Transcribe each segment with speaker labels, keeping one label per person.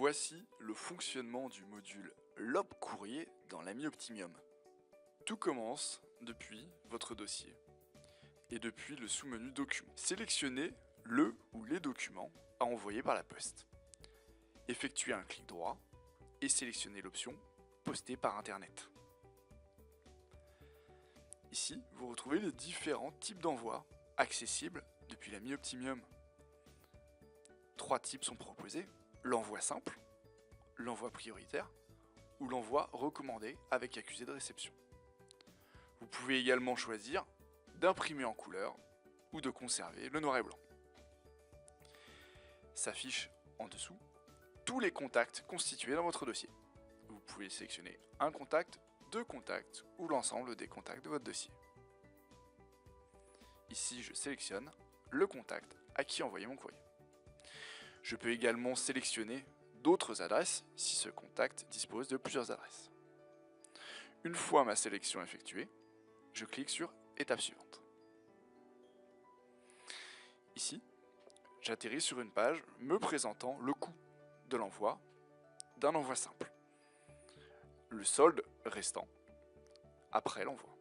Speaker 1: Voici le fonctionnement du module Lob Courrier dans l'AMI Optimium. Tout commence depuis votre dossier et depuis le sous-menu Documents. Sélectionnez le ou les documents à envoyer par la poste. Effectuez un clic droit et sélectionnez l'option Poster par Internet. Ici, vous retrouvez les différents types d'envois accessibles depuis l'AMI Optimium. 3 types sont proposés: l'envoi simple, l'envoi prioritaire ou l'envoi recommandé avec accusé de réception. Vous pouvez également choisir d'imprimer en couleur ou de conserver le noir et blanc. S'affiche en dessous tous les contacts constitués dans votre dossier. Vous pouvez sélectionner un contact, 2 contacts ou l'ensemble des contacts de votre dossier. Ici, je sélectionne le contact à qui envoyer mon courrier. Je peux également sélectionner d'autres adresses si ce contact dispose de plusieurs adresses. Une fois ma sélection effectuée, je clique sur étape suivante. Ici, j'atterris sur une page me présentant le coût de l'envoi d'un envoi simple, le solde restant après l'envoi.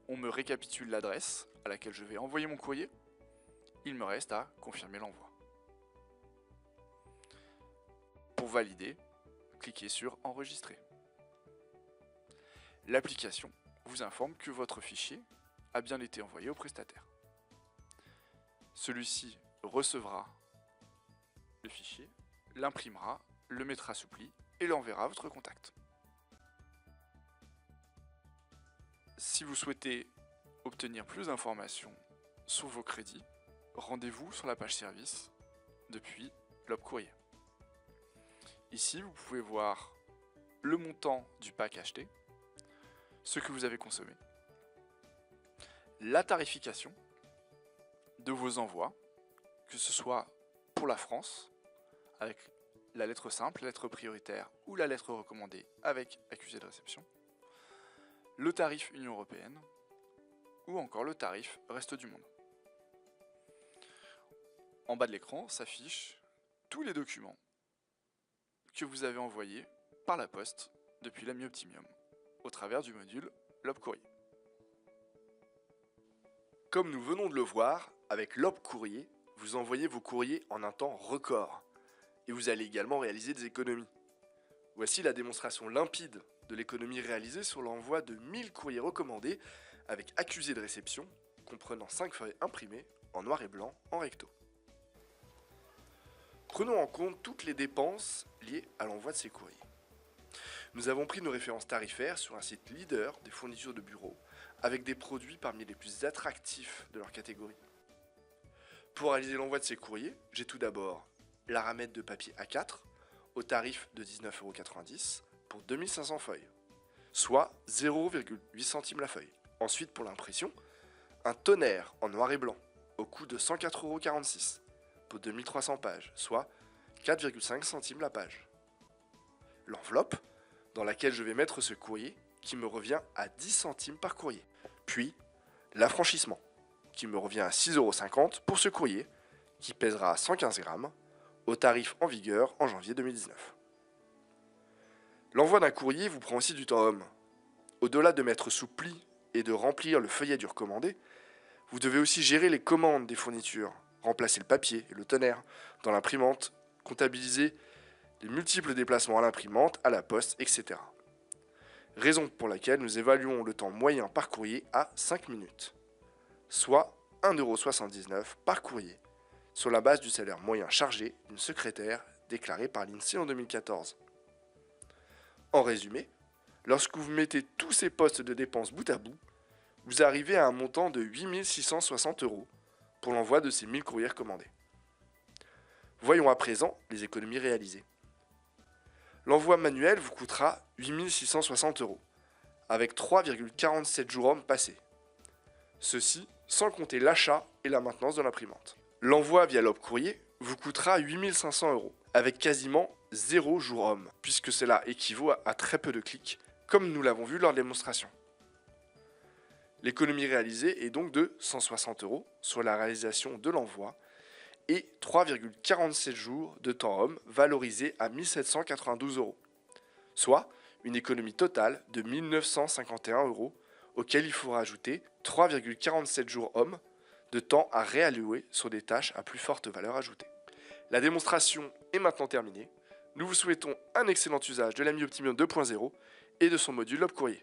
Speaker 1: On me récapitule l'adresse à laquelle je vais envoyer mon courrier. Il me reste à confirmer l'envoi. Pour valider, cliquez sur Enregistrer. L'application vous informe que votre fichier a bien été envoyé au prestataire. Celui-ci recevra le fichier, l'imprimera, le mettra sous pli et l'enverra à votre contact. Si vous souhaitez obtenir plus d'informations sur vos crédits, rendez-vous sur la page service depuis Lob Courrier. Ici, vous pouvez voir le montant du pack acheté, ce que vous avez consommé, la tarification de vos envois, que ce soit pour la France, avec la lettre simple, la lettre prioritaire ou la lettre recommandée avec accusé de réception, le tarif Union Européenne ou encore le tarif Reste du Monde. En bas de l'écran s'affichent tous les documents que vous avez envoyés par la poste depuis l'AMI Optimium au travers du module Lob Courrier.
Speaker 2: Comme nous venons de le voir, avec Lob Courrier, vous envoyez vos courriers en un temps record et vous allez également réaliser des économies. Voici la démonstration limpide de l'économie réalisée sur l'envoi de 1000 courriers recommandés avec accusé de réception, comprenant 5 feuilles imprimées en noir et blanc en recto. Prenons en compte toutes les dépenses liées à l'envoi de ces courriers. Nous avons pris nos références tarifaires sur un site leader des fournitures de bureaux avec des produits parmi les plus attractifs de leur catégorie. Pour réaliser l'envoi de ces courriers, j'ai tout d'abord la ramette de papier A4 au tarif de 19,90 € pour 2500 feuilles, soit 0,8 centimes la feuille. Ensuite, pour l'impression, un tonnerre en noir et blanc au coût de 104,46 € pour 2300 pages, soit 4,5 centimes la page. L'enveloppe, dans laquelle je vais mettre ce courrier, qui me revient à 10 centimes par courrier. Puis, l'affranchissement, qui me revient à 6,50 € pour ce courrier, qui pèsera 115 grammes, au tarif en vigueur en janvier 2019. L'envoi d'un courrier vous prend aussi du temps homme. Au-delà de mettre sous pli et de remplir le feuillet du recommandé, vous devez aussi gérer les commandes des fournitures, remplacer le papier et le tonnerre dans l'imprimante, comptabiliser les multiples déplacements à l'imprimante, à la poste, etc. Raison pour laquelle nous évaluons le temps moyen par courrier à 5 minutes, soit 1,79 € par courrier, sur la base du salaire moyen chargé d'une secrétaire déclarée par l'INSEE en 2014. En résumé, lorsque vous mettez tous ces postes de dépenses bout à bout, vous arrivez à un montant de 8 660 € pour l'envoi de ces 1000 courriers recommandés. Voyons à présent les économies réalisées. L'envoi manuel vous coûtera 8 660 €, avec 3,47 jours hommes passés. Ceci sans compter l'achat et la maintenance de l'imprimante. L'envoi via Lob Courrier vous coûtera 8 500 €, avec quasiment 0 jour homme, puisque cela équivaut à très peu de clics, comme nous l'avons vu lors de la démonstration. L'économie réalisée est donc de 160 € sur la réalisation de l'envoi et 3,47 jours de temps homme valorisés à 1792 euros, soit une économie totale de 1951 euros, auquel il faudra ajouter 3,47 jours hommes de temps à réallouer sur des tâches à plus forte valeur ajoutée. La démonstration est maintenant terminée. Nous vous souhaitons un excellent usage de l'AMI Optimium 2.0 et de son module Lobe Courrier.